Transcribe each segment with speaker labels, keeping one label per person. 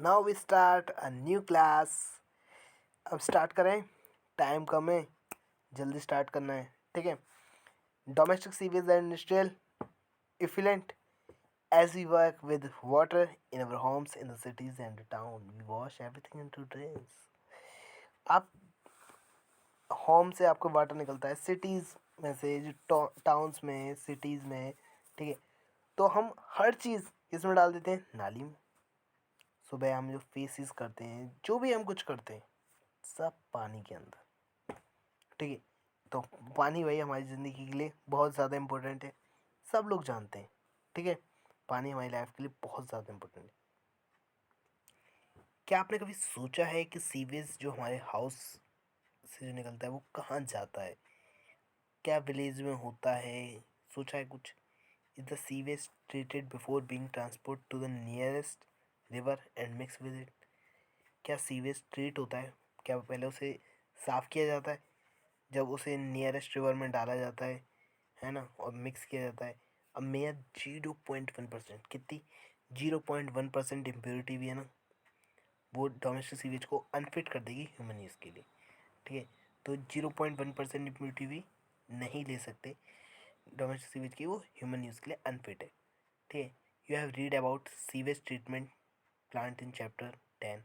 Speaker 1: Now we start a new class. अब start करें, time कम है, जल्दी स्टार्ट करना है, ठीक है। Domestic sewage and industrial effluent as we work with water in our homes, in the cities and the town, we wash everything into drains. आप होम से आपको वाटर निकलता है, सिटीज़ में से, जो टाउन्स में, सिटीज़ में, ठीक है। तो हम हर चीज़ किसमें डाल देते हैं? नाली में। सुबह हम जो फेसिस करते हैं, जो भी हम कुछ करते हैं, सब पानी के अंदर, ठीक है। तो पानी भाई हमारी ज़िंदगी के लिए बहुत ज़्यादा इम्पोर्टेंट है, सब लोग जानते हैं, ठीक है। पानी हमारी लाइफ के लिए बहुत ज़्यादा इम्पोर्टेंट है। क्या आपने कभी सोचा है कि सीवेज जो हमारे हाउस से जो निकलता है वो कहाँ जाता है? क्या विलेज में होता है? सोचा है कुछ? Is the sewage treated before being transport to the nearest river and mix with it? क्या सीवेज ट्रीट होता है? क्या पहले उसे साफ़ किया जाता है, जब उसे नियरेस्ट रिवर में डाला जाता है ना, और मिक्स किया जाता है? अब मेरा 0.1%, कितनी, 0.1% इम्प्योरिटी भी है ना, वो डोमेस्टिक सीवेज को अनफिट कर देगी ह्यूमन यूज़ के लिए, ठीक है। तो 0.1% इम्प्योरिटी भी नहीं ले सकते डोमेस्टिक सीवेज की, वो ह्यूमन यूज़ के लिए अनफिट है, ठीक है। You have read about sewage treatment plant in chapter 10।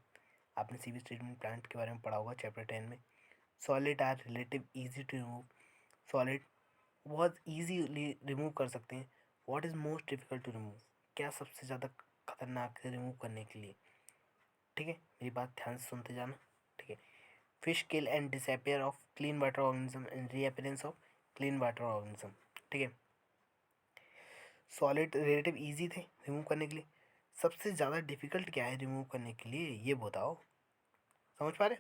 Speaker 1: आपने सीवेज ट्रीटमेंट प्लांट के बारे में पढ़ा होगा चैप्टर 10 में। Solid are relative easy to remove. Solid बहुत ईजीली रिमूव कर सकते हैं। What is most difficult to remove? क्या सबसे ज़्यादा खतरनाक है रिमूव करने के लिए? ठीक है, मेरी बात ध्यान से सुनते जाना, ठीक है। Fish kill and disappear of clean water organism and reappearance of clean water organism, ठीक है। सॉलिड रिलेटिव इजी थे रिमूव करने के लिए, सबसे ज़्यादा डिफिकल्ट क्या है रिमूव करने के लिए, ये बताओ। समझ पा रहे?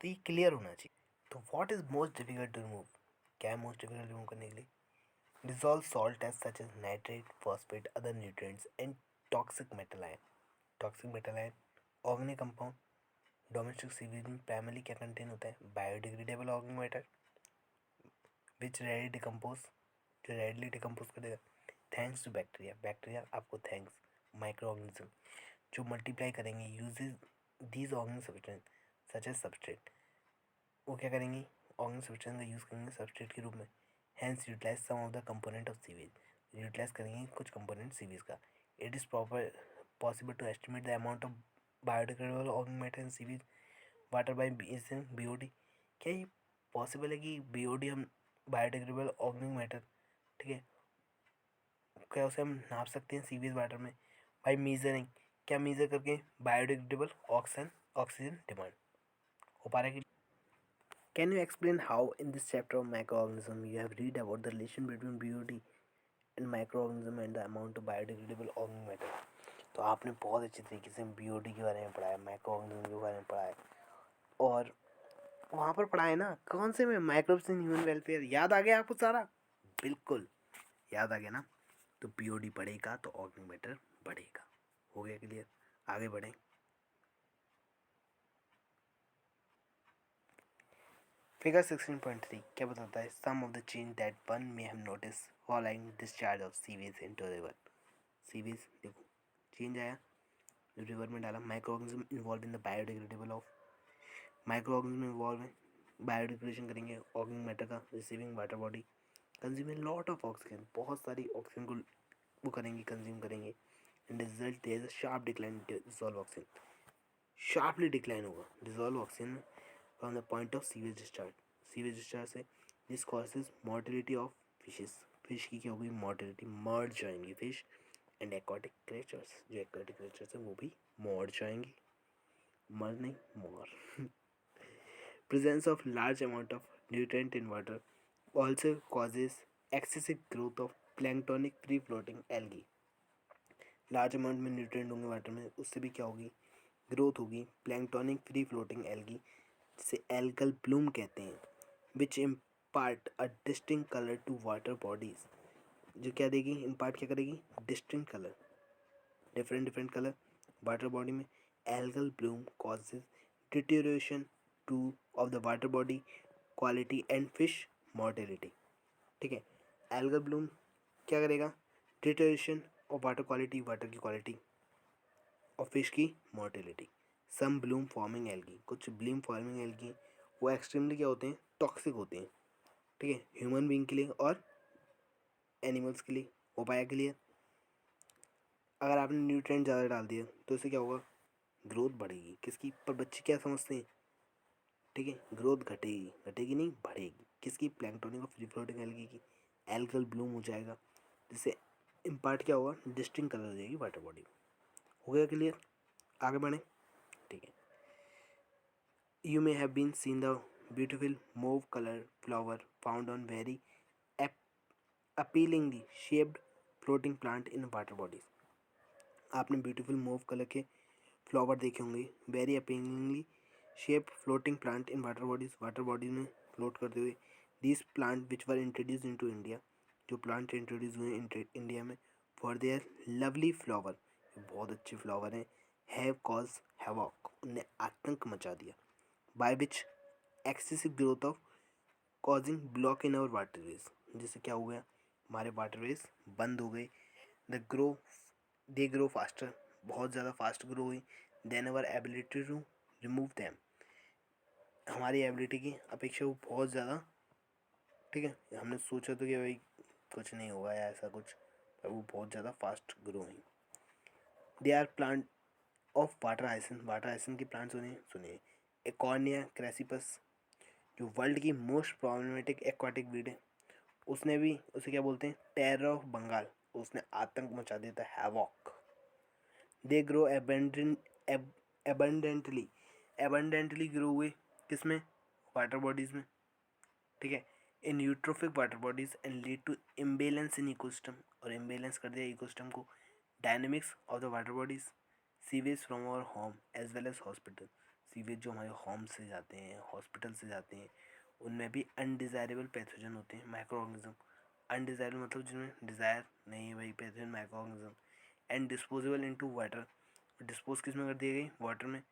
Speaker 1: तो ये क्लियर होना चाहिए। तो what is most difficult to remove? क्या है मोस्ट डिफिकल्ट रिमूव करने के लिए? Dissolve salt as such as nitrate, phosphate, other nutrients and toxic metal ion. Toxic metal ion, organic compound. Domestic sewage में प्राइमरी क्या कंटेन होता है? Biodegradable organic matter which ready decompose, जो readily decompose कर देगा थैंक्स टू बैक्टीरिया। बैक्टीरिया आपको thanks. Micro organism जो multiply करेंगे uses these organic substance such as substrate, वो क्या करेंगी? ऑर्गेनिक सब्सटेंस का यूज़ करेंगे सबस्ट्रेट के रूप में। Hence utilize some of the component of sewage, utilize करेंगे कुछ कंपोनेंट सीवेज का। It is proper possible to estimate the amount of biodegradable organic matter in sewage water by BOD। क्या ये पॉसिबल है कि BOD हम बायोडिग्रेडेबल ऑर्गेनिक मैटर, ठीक है, क्या उसे हम नाप सकते हैं सीवेज वाटर में बाई मीजरिंग? क्या मीज़र करके बायोडिग्रेडेबल ऑक्सीजन डिमांड हो पा रहा है कि? Can you explain how in this chapter of micro organism you have read about the relation between BOD and micro organism and the amount of biodegradable organic matter? तो आपने बहुत अच्छे तरीके से BOD के बारे में पढ़ा है, माइक्रो ऑर्गेनिज्म के बारे में पढ़ा है, और वहाँ पर पढ़ा है ना, कौन से में? Microbes in human welfare. याद आ गया आपको सारा? बिल्कुल याद आ गया ना। तो BOD बढ़ेगा तो ऑर्गेनिक मैटर बढ़ेगा। हो गया क्लियर? आगे बढ़ें। फिगर 16.3 क्या बताता है? Some of the change that one may have notice following discharge of sewage into river. Sewage देखो चेंज आया, जो रिवर में डाला। Micro organism involve in the biodegradable of, micro organism involve है, बायोडिग्रेडेशन करेंगे ऑर्गेनिक मैटर का। Receiving water body consuming lot of oxygen, बहुत सारी ऑक्सीजन को वो करेंगे, कंज्यूम करेंगे। And result there is a sharp decline dissolve oxygen, sharply decline होगा dissolve oxygen from the point of sewage discharge. Sewage discharge से this causes mortality of fishes, fish की क्या होगी? मॉर्टिलिटी, मर्ज जाएंगी फिश। एंड एक्वाटिक क्रिएचर्स, जो aquatic creatures हैं वो भी मर जाएंगी, मर नहीं मोर। Presence of large amount of nutrient in water also causes excessive growth of planktonic free floating algae। Large amount में न्यूट्रिएंट होंगे वाटर में, उससे भी क्या होगी? ग्रोथ होगी प्लैंक्टोनिक फ्री फ्लोटिंग एल्गी, जिसे एल्गल ब्लूम कहते हैं। Which impart a distinct colour to water bodies, जो क्या देगी? इम्पार्ट क्या करेगी? Distinct colour, different different colour water body में। Algal bloom causes deterioration to of the water body quality and fish mortality, ठीक है। एल्गल ब्लूम क्या करेगा? Deterioration of water quality, water की क्वालिटी और फिश की mortality. Some bloom forming algae, कुछ bloom forming algae वो एक्सट्रीमली क्या होते हैं, टॉक्सिक होते हैं, ठीक है, ह्यूमन बीइंग के लिए और एनिमल्स के लिए। हो पाया क्लियर? अगर आपने न्यूट्रिएंट ज़्यादा डाल दिया तो इससे क्या होगा, ग्रोथ बढ़ेगी किसकी, पर बच्चे क्या समझते हैं, ठीक है, ग्रोथ घटेगी, घटेगी नहीं बढ़ेगी किसकी, प्लैंक्टोनिक और फ्री फ्लोटिंग एल्गी की। एल्गल ब्लूम हो जाएगा जिससे इम्पार्ट क्या होगा, डिस्टिंक्ट कलर हो जाएगी वाटर बॉडी में। हो गया क्लियर? आगे बढ़ें, ठीक है। You may have been seen the beautiful mauve colour flower found on very appealingly shaped floating plant in water bodies. आपने ब्यूटीफुल मूव कलर के फ्लावर देखे होंगे, very appealingly shaped floating plant in water bodies में float करते हुए। This plant which were introduce into India, जो plant introduce हुए India में, फॉर देयर लवली फ्लावर, बहुत अच्छे फ्लावर हैं, हैव कॉज हैवॉक, उनने आतंक मचा दिया, by which excessive growth of causing block in our waterways, जिससे क्या हो गया, हमारे वाटरवेज बंद हो गए। दे ग्रो फास्टर, बहुत ज़्यादा फास्ट ग्रो हुई, than our ability to remove them, हमारी एबिलिटी की अपेक्षा वो बहुत ज़्यादा, ठीक है, हमने सोचा तो कि भाई कुछ नहीं होगा या ऐसा कुछ, पर वो बहुत ज़्यादा फास्ट ग्रो हुई। They are plant of water hyacinth की प्लांट्स सुनिए। एकॉर्निया क्रेसिपस, जो वर्ल्ड की मोस्ट प्रॉब्लमेटिक एक्वाटिक वीड है, उसने भी, उसे क्या बोलते हैं, टेरर ऑफ बंगाल, उसने आतंक मचा दिया था, havoc. They grow abundantly, abundantly grow हुए किसमें, वाटर बॉडीज में, ठीक है, in eutrophic water bodies and lead to imbalance in ecosystem, और इम्बेलेंस कर दिया इकोसिस्टम को। Dynamics of the water bodies, sewage from our home as well as hospital, sewage जो हमारे होम से जाते हैं, हॉस्पिटल से जाते हैं, उनमें भी अनडिज़ायरेबल पैथोजन होते हैं, माइक्रो ऑर्गेनिज्म। अनडिज़ायरेबल मतलब जिनमें डिज़ायर नहीं है, वही pathogen micro organism. And disposable into water, dispose किस में कर दी गई, वाटर में,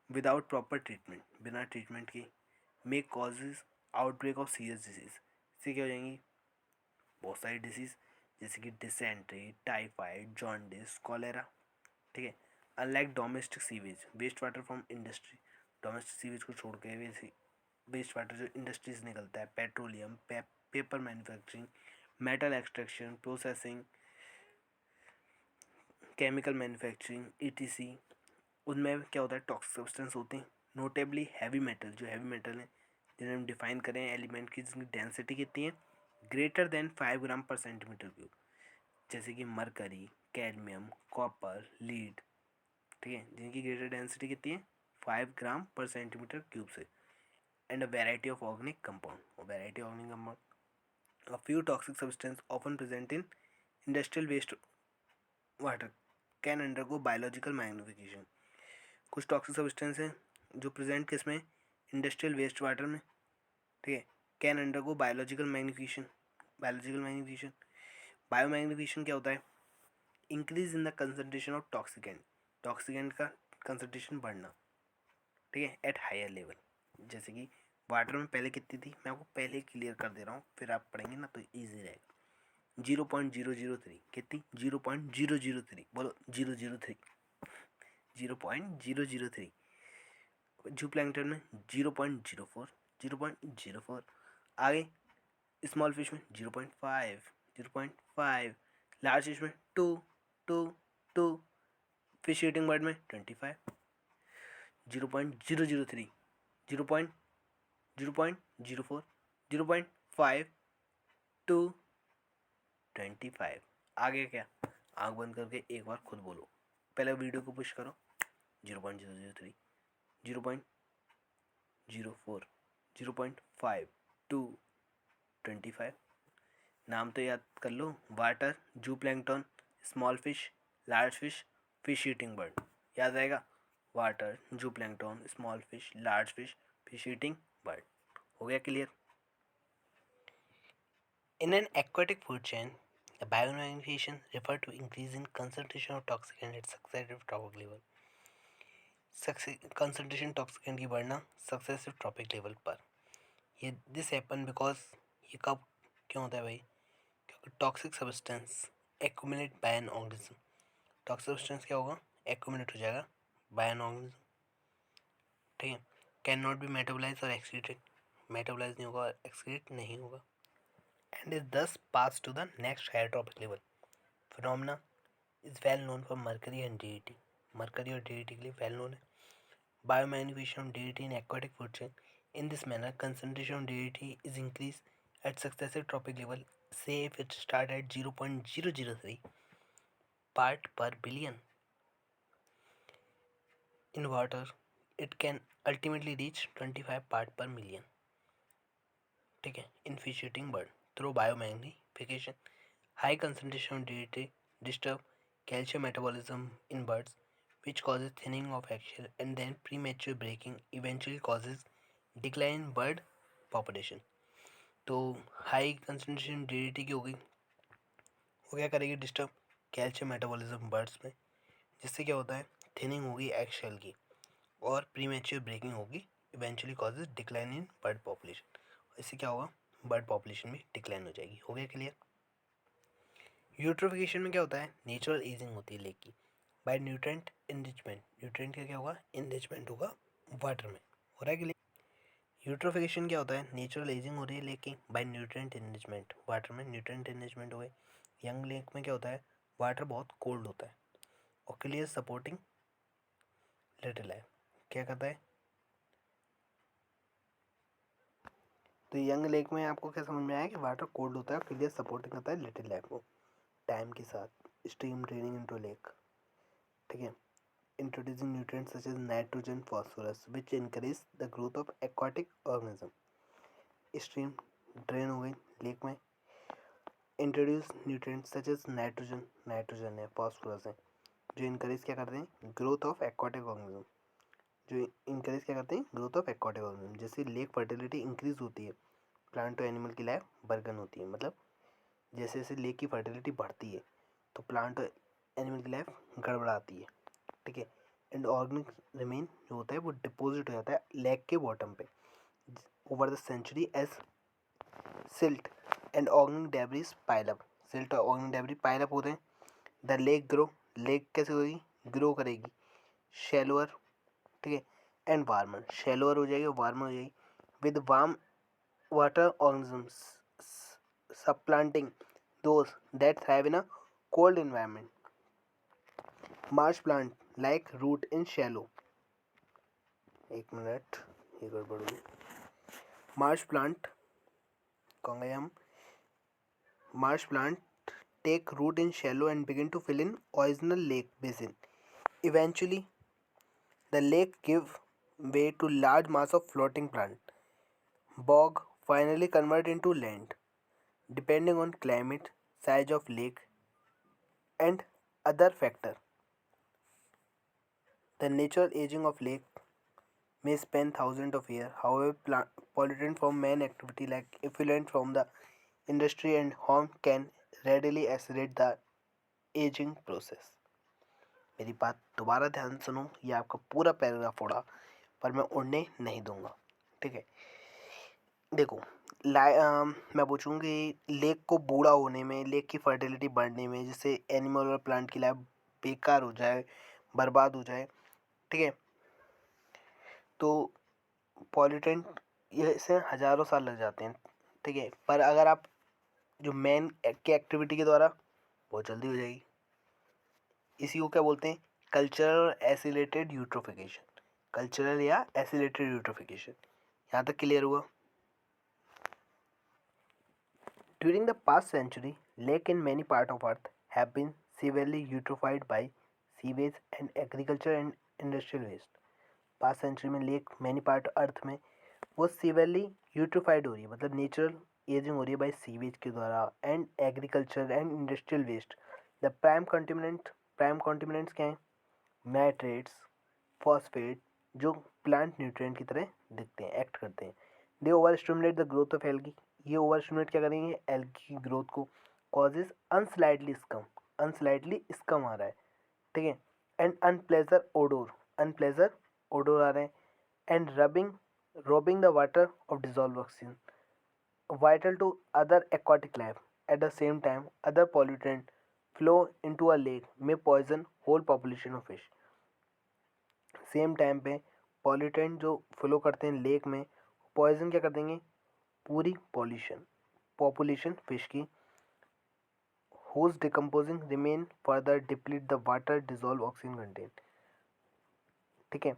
Speaker 1: विदाउट प्रॉपर ट्रीटमेंट, बिना ट्रीटमेंट के, may causes outbreak of serious disease, इससे क्या हो जाएंगी, बहुत सारी डिजीज, जैसे कि डिसेंट्री, टाइफाइड, जॉन्डिस, कॉलेरा, ठीक है। Unlike domestic sewage, waste water from industry, domestic sewage को छोड़ के वेस्ट वाटर जो इंडस्ट्रीज निकलता है, petroleum, paper manufacturing, metal extraction, processing, chemical manufacturing, ETC, उनमें क्या होता है, टॉक्सिक सब्सटेंस होते हैं। नोटेबली हैवी मेटल, जो हैवी मेटल है जिन्हें हम डिफाइन करें एलिमेंट की, जिनकी डेंसिटी कितनी है, ग्रेटर देन 5 ग्राम/सेंटीमीटर क्यूब, जैसे कि मरकरी, कैडमियम, कॉपर, लीड, ठीक है, जिनकी ग्रेटर डेंसिटी कितनी है, 5 ग्राम/सेंटीमीटर क्यूब से। And a variety of organic compound, और variety organic compound, a few toxic substance often present in industrial waste water can undergo biological magnification, कुछ toxic substance हैं जो प्रेजेंट किस में, इंडस्ट्रियल वेस्ट वाटर में, ठीक है, can undergo biological magnification. Biological magnification, bio magnification क्या होता है, increase in the concentration of toxicant, toxicant का कंसनट्रेशन बढ़ना, ठीक है, एट हायर लेवल। जैसे कि वाटर में पहले कितनी थी, मैं आपको पहले क्लियर कर दे रहा हूँ, फिर आप पढ़ेंगे ना तो ईजी रहेगा। 0.003 कितनी, 0.003, बोलो 003, 0.003। जू प्लैंकटन में 0.04, 0.04, आगे स्मॉल फिश में 0.5, 0.5, लार्ज फिश में 2, 2, 2, फिश ईटिंग बर्ड में 25, 0.003, 0.004, 0.5, 2, 25। आगे क्या, आँख बंद करके एक बार खुद बोलो, पहले वीडियो को पुश करो, 0.003, 0.04, 0.5, 2, 25। नाम तो याद कर लो, वाटर, जू plankton, small fish, large fish, fish eating bird, याद आएगा, वाटर, जू plankton, small fish, large fish, fish eating bird. हो गया clear? In an aquatic food chain, the biomagnification refer to increase in concentration of toxicant at successive trophic level. Concentration toxicant की बढ़ना successive trophic level पर, ये this happen because, ये कब क्यों होता है भाई, क्योंकि toxic substance accumulate by an organism, toxic substance क्या होगा, एक्यूमुलेट हो जाएगा बाय एन ऑर्गेनिज्म, ठीक है। कैन नॉट बी मेटाबोलाइज और एक्सक्रीटेड, मेटाबोलाइज नहीं होगा, एक्सक्रीट नहीं होगा, and is thus pass to the next higher trophic level. Phenomena is well known for mercury and DDT, mercury और डीईटी के लिए वेल नोन है। Biomagnification of DDT in aquatic food chain, in this manner concentration of DDT is increased at successive tropic level. Say if it start at 0.003 part per billion in water, it can ultimately reach 25 part per million, ठीक है, in fish eating bird through biomagnification. High concentration of DDT disturb calcium metabolism in birds, which causes thinning of eggshell and then premature breaking, eventually causes decline in bird population. तो high concentration DDT की होगी, वो क्या करेगी, disturb calcium metabolism birds में, जिससे क्या होता है, थिनिंग होगी एक्शेल की और प्रीमेच्योर ब्रेकिंग होगी, eventually causes decline in bird population. इससे क्या होगा, बर्ड पॉपुलेशन भी डिक्लाइन हो जाएगी। हो गया क्लियर। यूट्रोफिकेशन में क्या होता है, नेचुरल एजिंग होती है लेक की बाय न्यूट्रेंट इनरिचमेंट, न्यूट्रेंट का क्या होगा, इनरिचमेंट होगा वाटर में। हो रहा है क्लियर। यूट्रोफिकेशन क्या होता है, नेचुरल एजिंग हो रही है लेक की बाय न्यूट्रेंट इनरिचमेंट, वाटर में न्यूट्रेंट इनरिचमेंट हो गए। यंग लेक में क्या होता है, वाटर बहुत कोल्ड होता है और क्लियर सपोर्टिंग लिटिल लाइफ, क्या करता है। तो यंग लेक में आपको क्या समझ में आया कि वाटर कोल्ड होता है और क्लियर सपोर्टिंग करता है लिटिल लाइफ को टाइम के साथ, स्ट्रीम ड्रेनिंग इनटू लेक, ठीक है। Introducing nutrients such as nitrogen phosphorus which increase the growth of aquatic organism. Stream drain हो गई लेक में, introduce nutrients such as nitrogen, nitrogen है, फॉस्फोरस है, जो इंकरेज क्या करते हैं, ग्रोथ ऑफ एक्वाटिक ऑर्गेनिज्म, जो इंकरेज क्या करते हैं, ग्रोथ ऑफ एक्वाटिक ऑर्गेनिज्म। जैसे लेक फर्टिलिटी इंक्रीज होती है, प्लांट और एनिमल की लाइफ बर्गन होती है, मतलब जैसे जैसे लेक की फर्टिलिटी बढ़ती है तो प्लांट और एनिमल की लाइफ गड़बड़ाती है, ठीक है। एंड ऑर्गेनिक रिमेन जो होता है वो डिपॉजिट हो जाता है लेक के बॉटम पे over the centuries silt and organic debris pile up, silt और ऑर्गेनिक डेब्रिस पाइल अप होते हैं। द लेक ग्रो, लेक कैसे होगी, ग्रो करेगी, शैलोअर, ठीक है, एंड वार्मर, शैलोअर हो जाएगी, वार्मर हो जाएगी, with warm water organisms supplanting those that thrive in a cold environment. Marsh plant like root in shallow, एक मिनट ये गड़बड़ होगी, मार्श प्लांट कहोंगे हम, marsh plant take root in shallow and begin to fill in original lake basin. Eventually, the lake give way to large mass of floating plant. Bog finally convert into land, depending on climate, size of lake, and other factor. The natural aging of lake may span thousands of years. However, pollutant from man activity like effluent from the industry and home can readily accelerate the aging process. मेरी बात दोबारा ध्यान सुनो, ये आपका पूरा paragraph उड़ा पर मैं उड़ने नहीं दूंगा, ठीक है। देखो मैं पूछूंगी लेक को बूढ़ा होने में, लेक की फर्टिलिटी बढ़ने में, जिससे एनिमल और प्लांट की लाइफ बेकार हो जाए, बर्बाद हो जाए, ठीक है, तो पॉल्यूटेंट ये से हज़ारों साल लग जाते हैं, ठीक है। पर अगर आप जो मैन की एक्टिविटी के द्वारा बहुत जल्दी हो जाएगी। इसी को क्या बोलते हैं, कल्चरल एसिलेटेड यूट्रोफिकेशन, कल्चरल या एसिलेटेड यूट्रोफिकेशन। यहाँ तक क्लियर हुआ। During the past century lake in many part of earth have been severely eutrophied by sewage and agriculture and industrial waste. Past century में लेक मेनी पार्ट अर्थ में वो severely यूट्रोफाइड हो रही है, मतलब नेचुरल एजिंग हो रही है बाय सीवेज के द्वारा and agriculture and industrial waste. The prime contaminants क्या हैं, नाइट्रेट्स, फॉस्फेट, जो प्लांट न्यूट्रिएंट की तरह दिखते हैं, एक्ट करते हैं। They over stimulate the growth of algae, ये ओवर स्टिमुलेट क्या करेंगे, एल्गी की ग्रोथ को, causes unsightly scum, unsightly scum आ रहा है, ठीक है, and unpleasant odour, unpleasant odour आ रहे हैं, and robbing the water of dissolve oxygen vital to other aquatic life. At the same time, other pollutant flow into a lake में poison whole population of fish. Same time पे pollutant जो flow करते हैं lake में, poison क्या कर देंगे, पूरी पॉपुलेशन फिश की। whose decomposing remain further deplete the water dissolve oxygen content। ठीक है,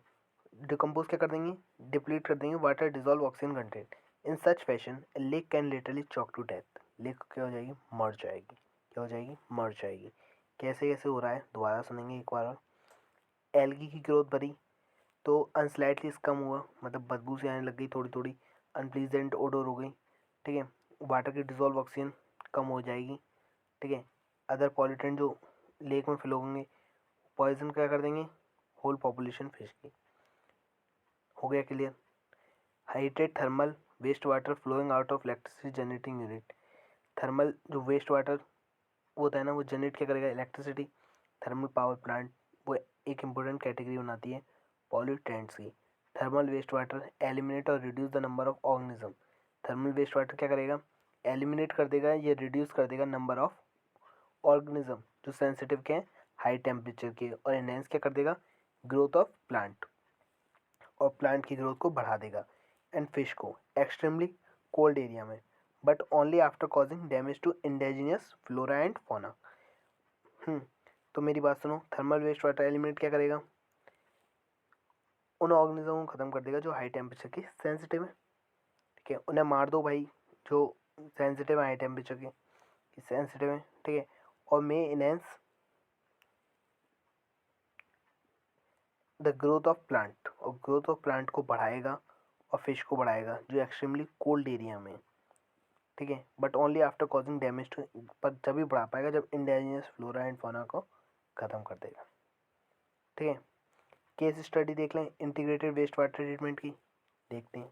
Speaker 1: डिकम्पोज क्या कर देंगे, डिप्लीट कर देंगे water dissolve oxygen content. In such fashion lake can literally choke to death. Lake क्या हो जाएगी, मर जाएगी। क्या हो जाएगी, मर जाएगी। कैसे कैसे हो रहा है, दोबारा सुनेंगे एक बार। एल्गी की ग्रोथ बढ़ी तो अनस्लाइटली कम हुआ, मतलब बदबू से आने लग गई थोड़ी थोड़ी, अनप्लीजेंट ओडोर हो गई। ठीक है, वाटर की डिजोल्व ऑक्सीजन कम हो जाएगी। ठीक है, अदर पॉल्यूटेंट जो लेक में फ्लो होंगे, पॉइजन क्या कर देंगे, होल पॉपुलेशन फिश की। हो गया क्लियर। हाइड्रेट thermal waste water flowing out of electricity generating unit. Thermal जो वेस्ट वाटर होता है ना, वो जनरेट क्या करेगा, इलेक्ट्रिसिटी। थर्मल पावर प्लांट वो एक इम्पोर्टेंट कैटेगरी बनाती है पॉल्यूटेंट्स की। थर्मल वेस्ट वाटर एलिमिनेट और reduce the number of organism. Thermal waste water क्या करेगा, एलिमिनेट कर देगा, ये रिड्यूस कर देगा नंबर ऑफ ऑर्गेनिज्म जो सेंसिटिव के हैं हाई टेम्परेचर के, और एनहेंस क्या कर देगा, ग्रोथ ऑफ प्लांट, और प्लांट की ग्रोथ को बढ़ा देगा। एंड फिश को एक्सट्रीमली कोल्ड एरिया में, but only after causing damage to indigenous flora and fauna. तो मेरी बात सुनो, थर्मल वेस्ट वाटर एलिमिनेट क्या करेगा, उन ऑर्गेनिज्म को खत्म कर देगा जो हाई टेम्परेचर के सेंसिटिव है। ठीक है, उन्हें मार दो भाई जो सेंसिटिव है हाई टेम्परेचर के, सेंसिटिव है। ठीक है, और may enhance the growth of plant, और ग्रोथ ऑफ प्लांट को बढ़ाएगा और फिश को बढ़ाएगा जो एक्सट्रीमली कोल्ड एरिया में। ठीक है, but only after causing damage to, पर जब भी बढ़ा पाएगा जब इंडिजिनियस फ्लोरा एंड फौना को ख़त्म कर देगा। ठीक है, केस स्टडी देख लें इंटीग्रेटेड वेस्ट वाटर ट्रीटमेंट की, देखते हैं।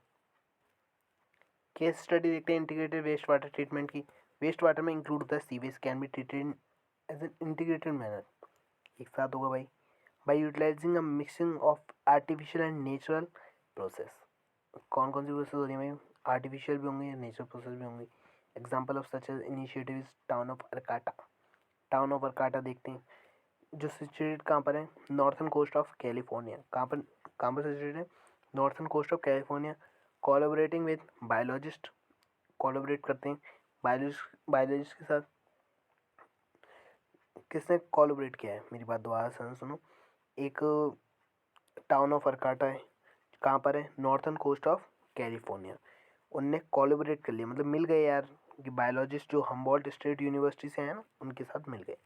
Speaker 1: केस स्टडी देखते हैं इंटीग्रेटेड वेस्ट वाटर ट्रीटमेंट की। वेस्ट वाटर में इंक्लूड होता है sewage can be treated as an integrated manner. एक साथ होगा भाई, by utilizing a mixing of artificial and natural process. कौन कौन सी प्रोसेस हो रही है भाई, आर्टिफिशियल भी होंगे, नेचुरल प्रोसेस भी होंगे। Example of such initiative is town of Arcata. Town of Arcata देखते हैं, जो सिचुएटेड कहाँ पर है, नॉर्थन कोस्ट ऑफ कैलिफोर्निया। कहाँ पर सिचुएटेड है, northern coast of California. Collaborating with biologist, collaborate करते हैं बायोलॉजिस्ट के साथ। किसने कोलैबोरेट किया है, मेरी बात दोबारा से सुनो। एक टाउन ऑफ अरकाटा है, कहाँ पर है, नॉर्थन कोस्ट ऑफ कैलिफोर्निया। उनने कोलैबोरेट कर लिया, मतलब मिल गए यार, कि बायोलॉजिस्ट जो हम्बोल्ट स्टेट यूनिवर्सिटी से हैं ना, उनके साथ मिल गए।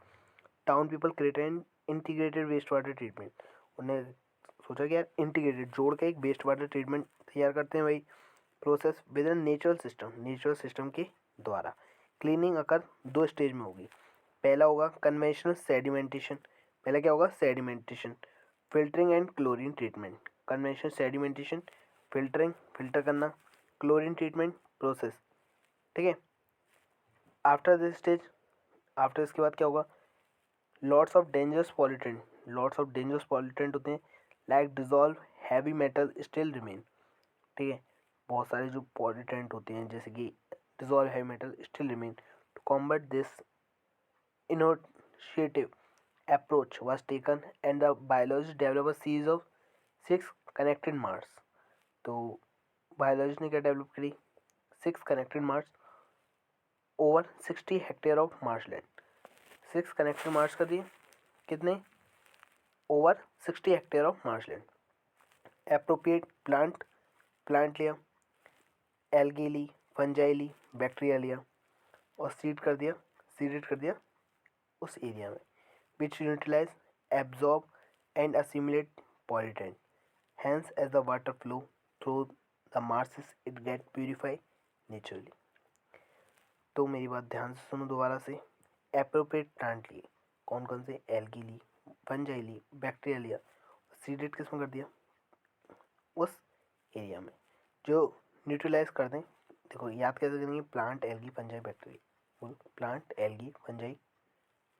Speaker 1: Town people created integrated waste water treatment. उन्हें सोचा कि यार इंटीग्रेटेड जोड़ के एक वेस्ट वाटर ट्रीटमेंट तैयार करते हैं भाई, process with in natural system के द्वारा। क्लीनिंग अकर दो स्टेज में होगी। पहला होगा कन्वेंशनल सेडिमेंटेशन। पहला क्या होगा, sedimentation. Filtering and chlorine treatment. Conventional sedimentation, filtering, filter करना, क्लोरीन ट्रीटमेंट प्रोसेस। ठीक है, आफ्टर दिस स्टेज, आफ्टर इसके बाद क्या होगा, lots of dangerous pollutant. Lots of dangerous pollutant होते हैं, like dissolve heavy metal still remain. ठीक है, बहुत सारे जो पॉल्यूटेंट होते हैं जैसे कि dissolve heavy metal still remain. To combat this initiative approach was taken and the biologists developed a series of 6 connected marsh। तो बायोलॉजिस्ट ने क्या डेवलप करी, 6 connected Marsh over 60 hectare of marshland. 6 connected Marsh कर दिए, कितने, over 60 hectare of marshland. Appropriate plant लिया, algae ली, fungi ली, bacteria लिया, और सीडेड कर दिया उस एरिया में, which utilize, absorb and assimilate pollutant. Hence, as the water flow through the marshes, it get purified naturally। तो मेरी बात ध्यान से सुनो दोबारा से। एप्रोप्रिएट प्लांट लिए, कौन कौन से, एल्गी ली, फंजाई ली, बैक्टीरिया लिया, सीडेड किसमें कर दिया, उस एरिया में जो न्यूट्रलाइज कर दें। देखो याद कैसे करेंगे, plant algae fungi bacteria, plant algae fungi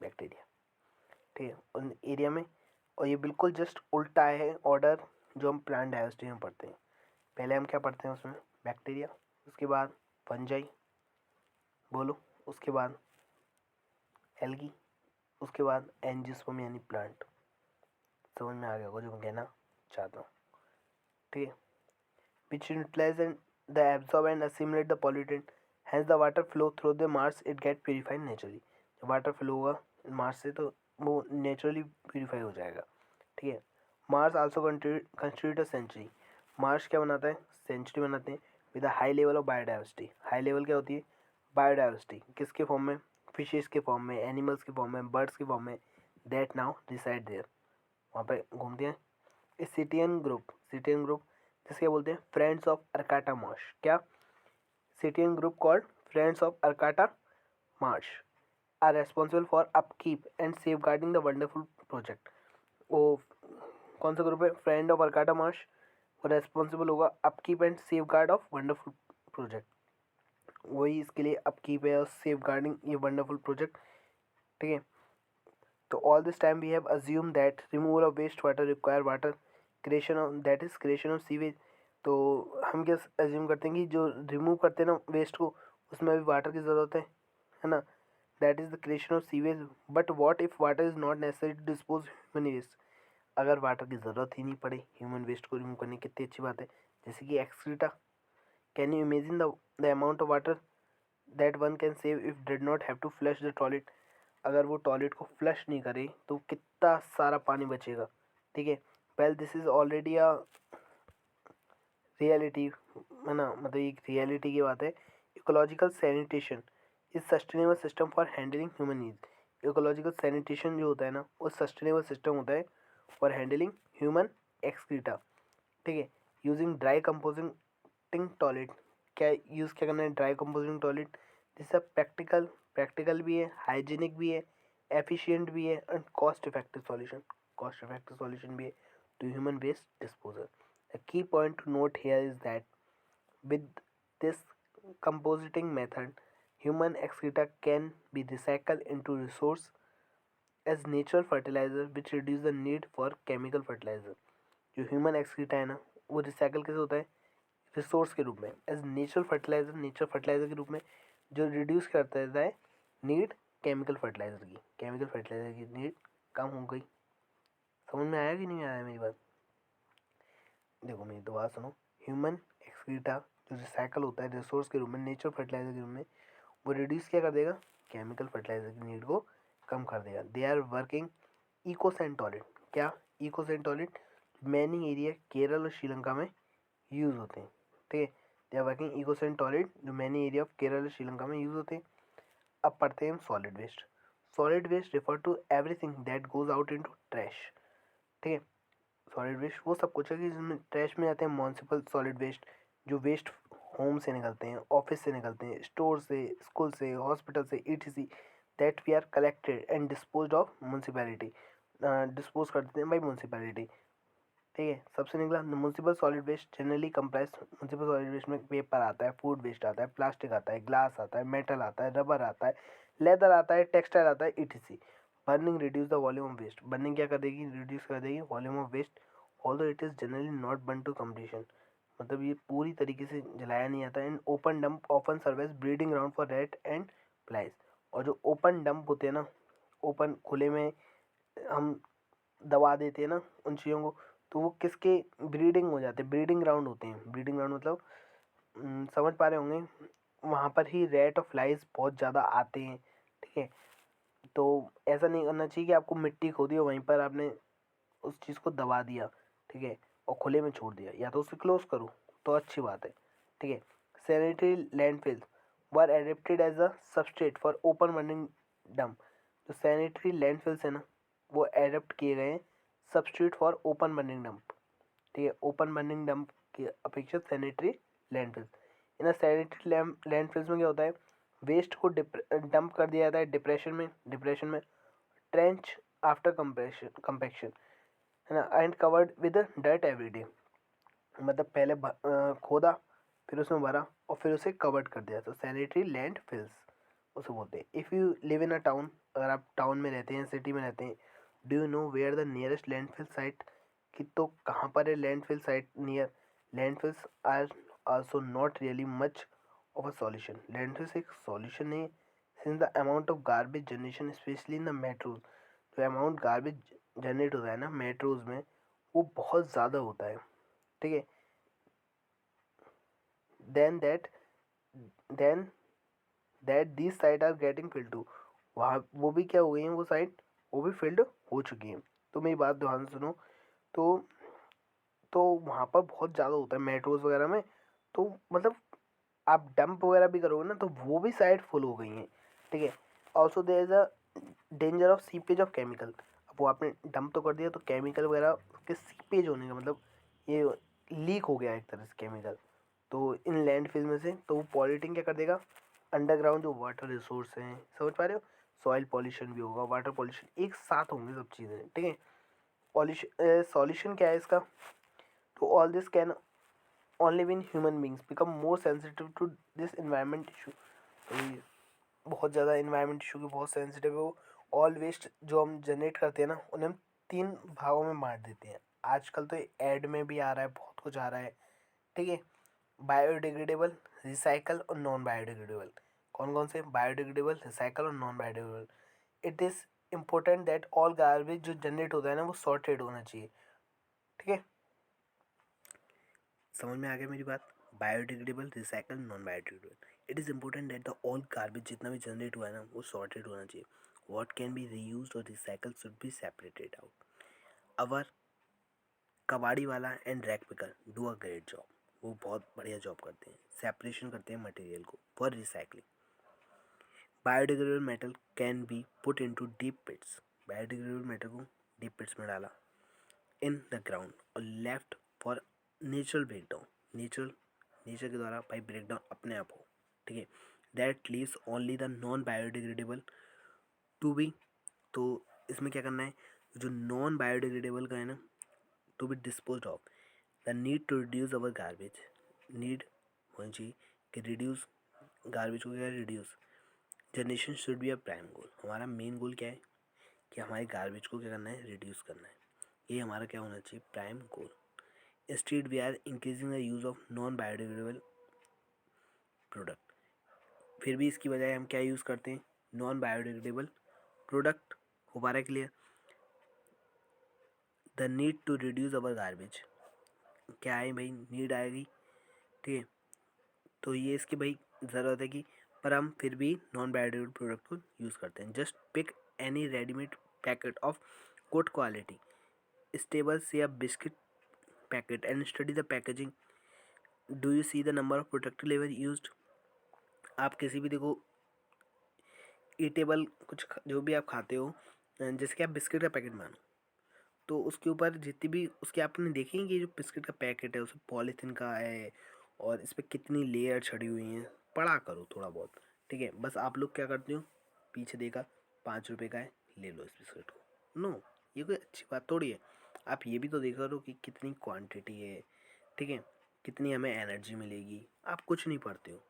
Speaker 1: bacteria. ठीक है, उन एरिया में। और ये बिल्कुल जस्ट उल्टा है ऑर्डर जो हम प्लांट डाइवर्सिटी में पढ़ते हैं। पहले हम क्या पढ़ते हैं उसमें, बैक्टीरिया, उसके बाद फंजाई, बोलो, उसके बाद एल्गी, उसके बाद एंजियोस्पर्म यानी प्लांट। समझ में आ गया होगा जो मैं कहना चाहता हूँ, ठीक है। Which utilize and the absorb and assimilate the pollutant, as the water flow through the marsh it get purified naturally. जब वाटर फ्लो होगा मार्स से तो वो नेचुरली प्योरीफाई हो जाएगा, ठीक है। Marsh also constitute a sanctuary, marsh क्या बनाता है, सेंचुरी बनाते हैं with a high level of biodiversity. High level क्या होती है, बायोडाइवर्सिटी, किसके फॉर्म में, फिशेस के फॉर्म में, एनिमल्स के फॉर्म में, बर्ड्स के फॉर्म में, दैट नाउ रिसाइड देयर, वहाँ पे घूमते हैं। सिटियन ग्रुप जिसके बोलते हैं फ्रेंड्स ऑफ अर्काटा मार्श। क्या, citizen group called friends of Arcata marsh are responsible for upkeep and safeguarding the wonderful project. वो कौन सा ग्रुप है, फ्रेंड ऑफ अर्काटा मार्श, वो रेस्पॉन्सिबल होगा upkeep and safeguard of wonderful project, वही इसके लिए अपकीप है और सेफ गार्डिंग ये वंडरफुल प्रोजेक्ट, ठीक है। तो all this time we have assumed that removal of waste water require water, creation of that is creation of sewage. तो हम क्या अज्यूम करते हैं कि जो रिमूव करते हैं ना वेस्ट को, उसमें भी वाटर की ज़रूरत है ना, that is the creation of sewage. But what if water is not necessary to dispose human waste, अगर वाटर की ज़रूरत ही नहीं पड़े ह्यूमन वेस्ट को रिमूव करने की, कितनी अच्छी बात है। जैसे कि excreta, can you imagine the amount of water that one can save if did not have to flush the toilet. अगर वो टॉयलेट को फ्लश नहीं करे तो कितना सारा पानी बचेगा, ठीक है। Well this is already a reality, है ना, मतलब एक रियलिटी की बात है। Ecological sanitation is sustainable system for handling human needs. Ecological sanitation जो होता है ना, वो सस्टेनेबल सिस्टम होता है फॉर हैंडलिंग ह्यूमन एक्सक्रीटा, ठीक है। यूजिंग ड्राई कंपोजिंग टॉयलेट, क्या यूज़ क्या करना है, ड्राई कंपोजिंग टॉयलेट, जिससे प्रैक्टिकल भी है, हाइजीनिक भी है, एफिशिएंट भी है एंड कॉस्ट इफेक्टिव सॉल्यूशन भी है to human waste disposal. The key point to note here is that with this compositing method human excreta can be recycled into resource as natural fertilizer which reduce the need for chemical fertilizer। जो human excreta है ना, वो recycle कैसे होता है, resource के रूप में, एज नेचुरल फर्टिलाइजर के रूप में, जो रिड्यूस करता है नीड केमिकल फर्टिलाइजर की नीड कम हो गई। समझ में आया कि नहीं आया मेरी बात, देखो मेरी तो बात सुनो। ह्यूमन एक्सक्रीटा जो रिसाइकल होता है रिसोर्स के रूप में, नेचुरल फर्टिलाइजर के रूप में, वो रिड्यूस क्या कर देगा, केमिकल फर्टिलाइजर की नीड को कम कर देगा। दे आर वर्किंग इकोसेंटोलिट, क्या इकोसेंटोलिट, मैनी एरिया केरल और श्रीलंका में यूज़ होते हैं, ठीक है। दे आर वर्किंग इकोसेंटोलिट जो मैनी एरिया ऑफ केरल और श्रीलंका में यूज़ होते हैं। अब पढ़ते हैं solid waste refer to everything that goes out into trash, ठीक है। सॉलिड वेस्ट वो सब कुछ है कि जिसमें ट्रैश में आते हैं म्यूनसिपल सॉलिड वेस्ट, जो वेस्ट होम से निकलते हैं, ऑफिस से निकलते हैं, स्टोर से, स्कूल से, हॉस्पिटल से, ETC, that we are collected and disposed of municipality, dispose कर देते हैं बाई म्यूनसिपैलिटी, ठीक है। सबसे निकला municipal solid waste generally comprise, municipal solid waste में पेपर आता है, फूड वेस्ट आता है, प्लास्टिक आता है, ग्लास आता है, मेटल आता है, रबर आता है, लेदर आता है, टेक्सटाइल आता है, ETC. Burning reduce the volume of waste, burning क्या कर देगी, रिड्यूस कर देगी volume of waste, although it is generally not burn to completion, मतलब ये पूरी तरीके से जलाया नहीं आता। And open dump often serve as breeding ground for rat and flies. और जो ओपन डंप होते हैं ना, ओपन खुले में हम दबा देते हैं ना उन चीज़ों को, तो वो किसके ब्रीडिंग हो जाते हैं, ब्रीडिंग ग्राउंड होते हैं। ब्रीडिंग ग्राउंड मतलब समझ पा रहे होंगे, वहाँ पर ही रैट और फ्लाइज बहुत ज़्यादा आते हैं, ठीक है। तो ऐसा नहीं करना चाहिए कि आपको मिट्टी खोदी हो वहीं पर आपने उस चीज़ को दबा दिया, ठीक है, और खुले में छोड़ दिया, या तो उसे क्लोज करो तो अच्छी बात है, ठीक है। Sanitary landfills were adapted as a substrate for open burning dump. जो सैनिटरी लैंडफिल्स है ना, वो एडेप्ट किए गए हैं substrate for open burning dump, ठीक है। ओपन बर्निंग डंप की अपेक्षा सैनिटरी लैंडफिल्स, इन सैनिटरी लैंडफिल्स में क्या होता है, वेस्ट को डंप कर दिया जाता है डिप्रेशन में ट्रेंच आफ्टर कंपेक्शन, है ना, and covered with dirt everyday, मतलब पहले खोदा, फिर उसमें भरा और फिर उसे कवर्ड कर दिया, तो सैनिटरी लैंड फिल्स उसे बोलते हैं। If you live in a town, अगर आप टाउन में रहते हैं, सिटी में रहते हैं, do you know where the nearest landfill site, कि तो कहाँ पर है landfill site near. Landfills are also not really much of a solution, landfills एक सॉल्यूशन नहीं, since the amount of garbage generation specially in the metros, जो amount garbage generate होता है ना मेट्रोज में वो बहुत ज़्यादा होता है, ठीक है। Then then that these site are getting filled to, वहाँ वो भी क्या हो गई हैं, वो साइट वो भी फिल्ड हो चुकी हैं। तो मेरी बात ध्यान से सुनो। तो वहाँ पर बहुत ज़्यादा होता है मेट्रोज वगैरह में, तो मतलब आप डंप वगैरह भी करोगे ना तो वो भी साइट फुल हो गई हैं, ठीक है। Also there is a danger of seepage of chemical. अब वो आपने डंप तो कर दिया तो केमिकल वगैरह के सीपेज होने का मतलब ये लीक हो गया एक तरह से केमिकल, तो इन लैंडफिल में से, तो वो पॉल्यूटिंग क्या कर देगा अंडरग्राउंड जो वाटर रिसोर्स हैं, समझ पा रहे हो। सॉइल पॉल्यूशन भी होगा, वाटर पॉल्यूशन, एक साथ होंगे सब चीज़ें, ठीक है। पॉल्यूशन सॉल्यूशन क्या है इसका, तो all this can only when human beings become more sensitive to this environment issue। तो ये बहुत ज़्यादा इन्वायरमेंट इशू की बहुत सेंसिटिव है वो। ऑल वेस्ट जो हम जनरेट करते हैं ना उन्हें हम 3 भागों में बांट देते हैं। आजकल तो एड में भी आ रहा है, बहुत कुछ आ रहा है, ठीक है। बायोडिग्रेडेबल, रिसाइकल और नॉन बायोडिग्रेडेबल। कौन कौन से, बायोडिग्रेडेबल, रिसाइकल और non biodegradable. It is important that all garbage जो जनरेट होता है ना वो सॉर्टेड होना चाहिए, ठीक है। समझ में आ गया मेरी बात। Biodegradable, recycle, non biodegradable. It is important that the all garbage जितना भी जनरेट हुआ है ना वो सॉर्टेड होना चाहिए। व्हाट कैन बी रीयूज्ड और recycle should be separated out. Our kabadi wala and rag picker do a great job. वो बहुत बढ़िया जॉब करते हैं, सेपरेशन करते हैं मटेरियल को for recycling. Biodegradable metal can be put into deep pits. Biodegradable metal को डीप पिट्स में डाला इन द ग्राउंड और left for natural breakdown. Nature के द्वारा भाई ब्रेकडाउन अपने आप हो, ठीक है। That leaves only the non biodegradable to be. तो इसमें क्या करना है, जो नॉन बायोडिग्रेडेबल का है ना to be dispose of. The need to reduce our garbage, need होनी चाहिए कि रिड्यूस गार्बेज को, क्या reduce generation should be a prime goal. हमारा मेन गोल क्या है कि हमारे गार्बेज को क्या करना है, रिड्यूस करना है। ये हमारा क्या होना चाहिए, prime goal. Instead we are increasing the use of non biodegradable product. फिर भी इसकी बजाय हम क्या यूज़ करते हैं, नॉन बायोडिग्रेडेबल प्रोडक्ट। हो पा रहा है clear. The need to reduce our garbage, क्या है भाई, नीड आएगी, ठीक है। तो ये इसकी भाई ज़रूरत है कि, पर हम फिर भी नॉन बायोडिग्रेडेबल प्रोडक्ट को यूज़ करते हैं। Just pick any readymade packet of good quality staple से या biscuit packet and study the packaging. Do you see the number of protective level used. आप किसी भी देखो ईटेबल कुछ जो भी आप खाते हो, जैसे कि आप बिस्किट का पैकेट मानो, तो उसके ऊपर जितनी भी उसके आपने देखी कि जो बिस्किट का पैकेट है उसमें पॉलीथीन का है और इस पर कितनी लेयर चढ़ी हुई हैं, पढ़ा करो थोड़ा बहुत, ठीक है। बस आप लोग क्या करते हो, पीछे देखा 5 रुपये का है, ले लो इस बिस्किट को। नो, ये कोई अच्छी बात थोड़ी है। आप ये भी तो देख करो कि कितनी क्वांटिटी है, ठीक है, कितनी हमें एनर्जी मिलेगी। आप कुछ नहीं पढ़ते हो,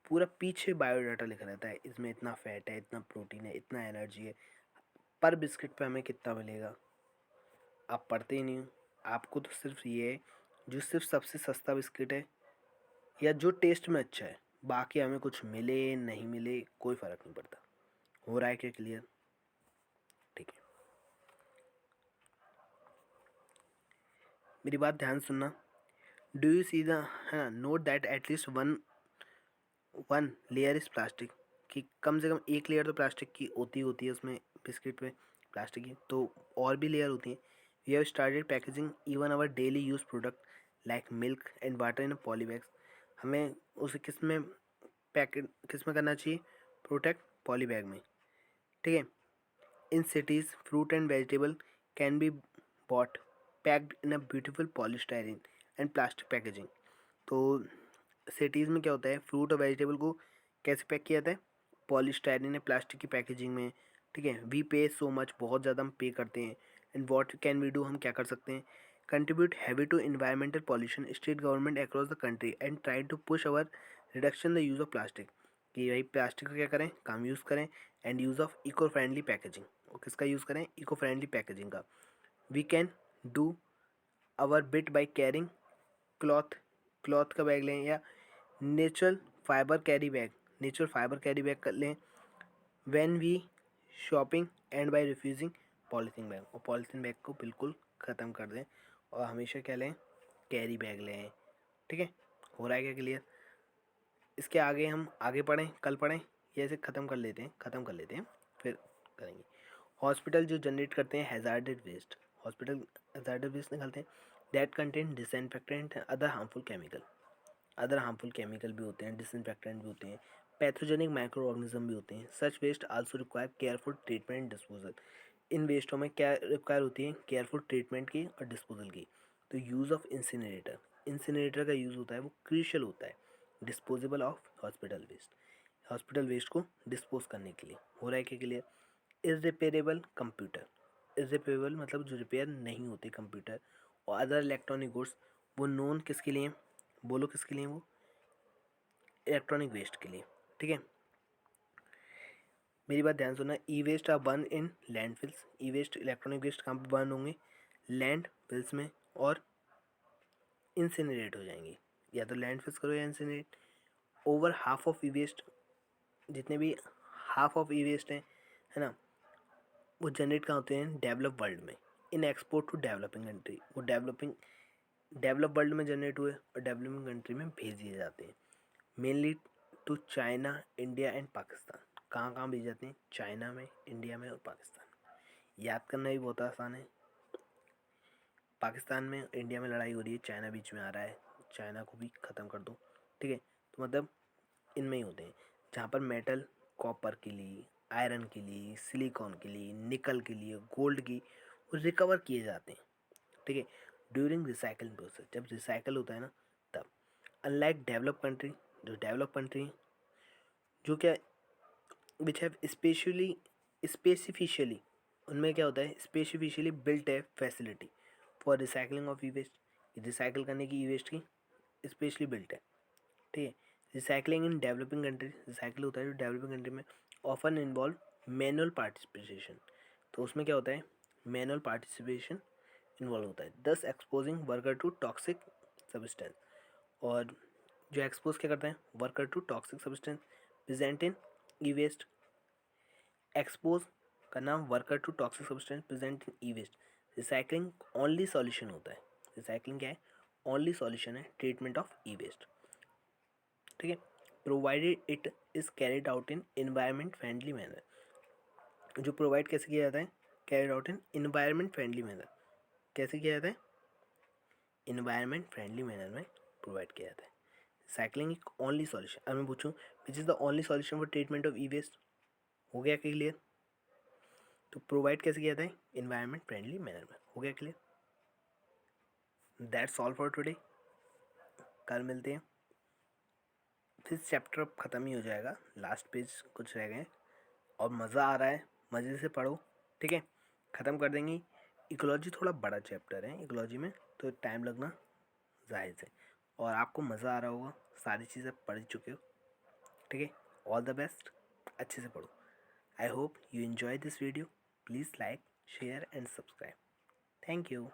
Speaker 1: पूरा पीछे बायोडाटा लिखा रहता है, इसमें इतना फैट है, इतना प्रोटीन है, इतना एनर्जी है, पर बिस्किट पे हमें कितना मिलेगा। आप पढ़ते ही नहीं हो। आपको तो सिर्फ ये है जो सिर्फ सबसे सस्ता बिस्किट है या जो टेस्ट में अच्छा है, बाकी हमें कुछ मिले नहीं मिले कोई फ़र्क नहीं पड़ता। हो रहा है क्या क्लियर, ठीक है। मेरी बात ध्यान सुनना। डू यू सी द, है note that at least one layer is plastic, कि कम से कम एक लेयर तो प्लास्टिक की होती है उसमें, बिस्किट में प्लास्टिक की, तो और भी लेयर होती हैं। We have started packaging even our daily use product like milk and water in poly bags. हमें उसे किस में पैकेट किस में करना चाहिए, प्रोटेक्ट पॉली बैग में, ठीक है। In cities fruit and vegetable can be bought packed in a beautiful polystyrene and plastic packaging. तो सिटीज़ में क्या होता है, फ्रूट और वेजिटेबल को कैसे पैक किया जाता है, पॉलीस्टाइरिन या प्लास्टिक की पैकेजिंग में, ठीक है। वी पे सो मच, बहुत ज़्यादा हम पे करते हैं। And what can we do, हम क्या कर सकते हैं, contribute heavy to environmental pollution. State government across the country and try to push our reduction the use of plastic, कि भाई प्लास्टिक का क्या करें, कम यूज़ करें। And use of eco friendly packaging, और किसका यूज़ करें, इको फ्रेंडली पैकेजिंग का। We can do our bit by carrying cloth, cloth का बैग लें या natural fibre carry bag, natural fibre carry bag कर लें। When we shopping and by refusing polythene bag, और पॉलीथीन बैग को बिल्कुल ख़त्म कर दें और हमेशा क्या लें, कैरी बैग लें। ठीक है, हो रहा है क्या क्लियर? इसके आगे हम आगे पढ़ें, कल पढ़ें, ये ऐसे ख़त्म कर लेते हैं फिर करेंगे। हॉस्पिटल जो जनरेट करते हैं हैज़ार्डेड वेस्ट, हॉस्पिटल हैज़ार्डेड वेस्ट निकालते हैं that contain disinfectant other harmful chemical, other harmful chemical भी होते हैं, डिसइंफेक्टेंट भी होते हैं, पैथोजेनिक माइक्रो ऑर्गेनिज्म भी होते हैं। Such waste also require careful treatment disposal, इन वेस्टों में क्या रिक्वायर होती है, केयरफुल ट्रीटमेंट की और डिस्पोजल की। तो यूज़ ऑफ इंसिनरेटर, इंसिनरेटर का यूज़ होता है, वो क्रूशियल होता है disposable of hospital waste, hospital waste को डिस्पोज करने के लिए। हो रहा है कि क्लियर? इररिपेरेबल कंप्यूटर, इररिपेरेबल मतलब जो रिपेयर नहीं होते कंप्यूटर और अदर इलेक्ट्रॉनिक गुड्स, वो नोन किसके लिए, बोलो किसके लिए, वो इलेक्ट्रॉनिक वेस्ट के लिए। ठीक है, मेरी बात ध्यान सुनना। E waste are burn in landfills, e waste electronic waste कहाँ पर बर्न होंगे, लैंडफिल्स में, और इंसिनरेट हो जाएंगे, या तो लैंडफिल्स करो या incinerate. Over half of e waste, जितने भी हाफ ऑफ ई वेस्ट हैं, है ना, वो जनरेट कहाँ होते हैं, डेवलप वर्ल्ड में, इन एक्सपोर्ट टू डेवलपिंग कंट्री, वो डेवलप वर्ल्ड में जनरेट हुए और डेवलपिंग कंट्री में भेज दिए जाते हैं। Mainly to China, India and Pakistan. कहाँ कहाँ भेजे जाते हैं, चाइना में, इंडिया में और पाकिस्तान में। याद करना भी बहुत आसान है। पाकिस्तान में, इंडिया में लड़ाई हो रही है, चाइना बीच में आ रहा है, चाइना को भी ख़त्म कर दो। ठीक है, तो मतलब इनमें ही होते हैं जहाँ पर मेटल, कॉपर के लिए, आयरन के लिए, सिलिकॉन के लिए, निकल के लिए, गोल्ड की, वो रिकवर किए जाते हैं। ठीक है, ड्यूरिंग रिसाइकलिंग प्रोसेस, जब रिसाइकल होता है ना तब। अनलाइक डेवलप कंट्री, जो डेवलप कंट्री जो क्या विच हैव स्पेसिफिशियली, उनमें क्या होता है, स्पेसिफिशियली बिल्ट है facility for recycling of e waste, recycle करने की ई वेस्ट की स्पेशली बिल्ट है। ठीक है, recycling in developing country, recycle होता है जो डेवलपिंग कंट्री में, ऑफन इन्वॉल्व मैनुअल पार्टिसिपेशन, तो उसमें क्या होता है, मैनुअल पार्टिसिपेशन इन्वॉल्व होता है, thus exposing worker to toxic substance, और जो एक्सपोज क्या करते हैं, worker to toxic substance present in e waste, expose करना worker to toxic substance present in e waste. Recycling only solution होता है, रिसाइकलिंग क्या है, ओनली सॉल्यूशन है ट्रीटमेंट ऑफ ई वेस्ट। ठीक है, provided it is carried out in environment friendly manner, जो provide कैसे किया जाता है, carried out in environment friendly manner, कैसे किया जाता है, इन्वायरमेंट फ्रेंडली मैनर में प्रोवाइड किया जाता है। साइक्लिंग एक ओनली सॉल्यूशन, अब मैं पूछूं which is the only solution for treatment of e waste, हो गया क्लियर? तो प्रोवाइड कैसे किया जाता है, इन्वायरमेंट फ्रेंडली मैनर में, हो गया clear? That's all for today, कल मिलते हैं। फिर चैप्टर अब ख़त्म ही हो जाएगा, लास्ट पेज कुछ रह गए और मज़ा आ रहा है, मज़े से पढ़ो। ठीक है, ख़त्म कर देंगे। इकोलॉजी थोड़ा बड़ा चैप्टर है, इकोलॉजी में तो टाइम लगना जायज़ है, और आपको मज़ा आ रहा होगा, सारी चीज़ें पढ़ चुके हो। ठीक है, ऑल द बेस्ट, अच्छे से पढ़ो। I hope you enjoy this video, please like, share and subscribe. Thank you.